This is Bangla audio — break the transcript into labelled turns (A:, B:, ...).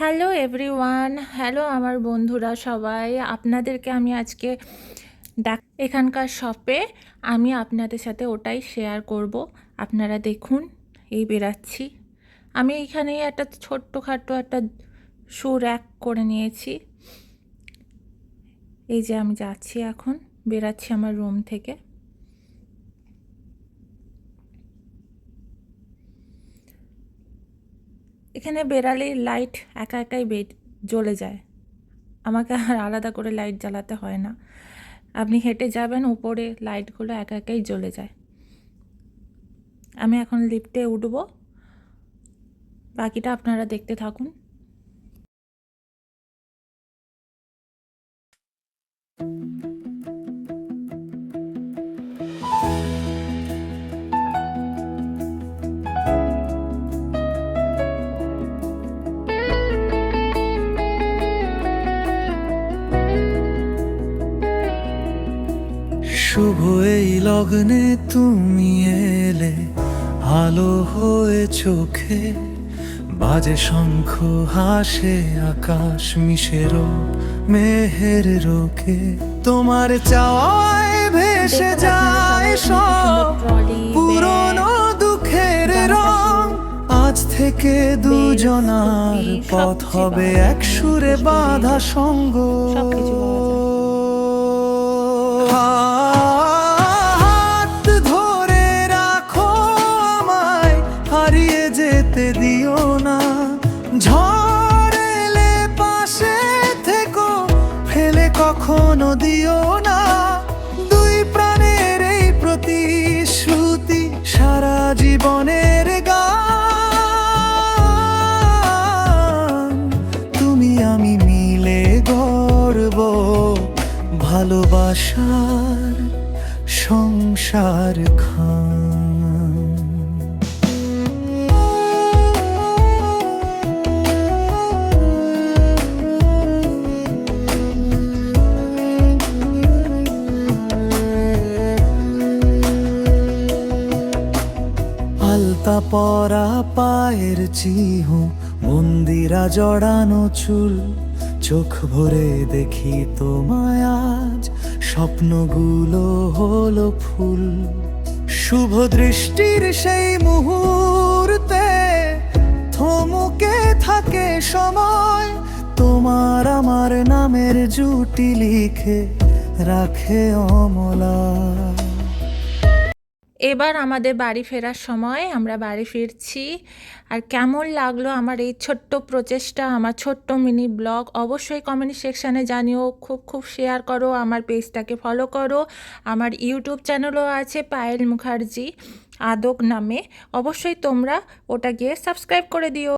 A: হ্যালো এভরিওয়ান, হ্যালো আমার বন্ধুরা সবাই। আপনাদেরকে আমি আজকে এখানকার শপে আমি আপনাদের সাথে ওটাই শেয়ার করব। আপনারা দেখুন, এই বেরাচ্ছি আমি। এইখানে একটা ছোট্টখাটো একটা শু র্যাক করে নিয়েছি। এই যে আমি যাচ্ছি, এখন বেরাচ্ছি আমার রুম থেকে। এখানে বেরালেই লাইট একা একাই জ্বলে যায়, আমাকে আর আলাদা করে লাইট জ্বালাতে হয় না। আপনি হেঁটে যাবেন, উপরে লাইটগুলো একা একাই জ্বলে যায়। আমি এখন লিফটে উঠব, বাকিটা আপনারা দেখতে থাকুন।
B: শুভ এই লগ্নে তুমি এলে, আলো হয়ে চোখে বাজে শঙ্খ, হাসে আকাশ, মিশেরো মেহের রোকে। তোমার চাওয়ায় ভেসে যায় সব পুরনো দুঃখের রং। আজ থেকে দুজনার পথ হবে এক সুরে বাঁধা সঙ্গ। হাত ধরে রাখো আমায়, হারিয়ে যেতে দিও না। ঝড় এলে পাশে থেকো, ফেলে কখনো দিও না। দুই প্রাণের এই প্রতিশ্রুতি সারা জীবনের গান। তুমি আমি মিলে গর্ব ভালোবাসার সংসার খান। আলতা পরা পায়ের চিহ্ন, মন্দিরা জড়ানো চুল। চোখ ভরে দেখি তোমায় আজ, স্বপ্নগুলো হলো ফুল। শুভ দৃষ্টির সেই মুহূর্তে থমকে থাকে সময়। তোমার আমার নামের জুটি লিখে রাখে অমলা।
A: এবার আমাদের বাড়ি ফেরার সময় আমরা বাড়ি ফিরছি। আর কেমন লাগলো আমার এই ছোট্ট প্রচেষ্টা, আমার ছোট্ট মিনি ব্লগ, অবশ্যই কমেন্ট সেকশানে জানিও। খুব খুব শেয়ার করো, আমার পেজটাকে ফলো করো। আমার ইউটিউব চ্যানেলও আছে পায়েল মুখার্জি আদক নামে, অবশ্যই তোমরা ওটা গিয়ে সাবস্ক্রাইব করে দিও।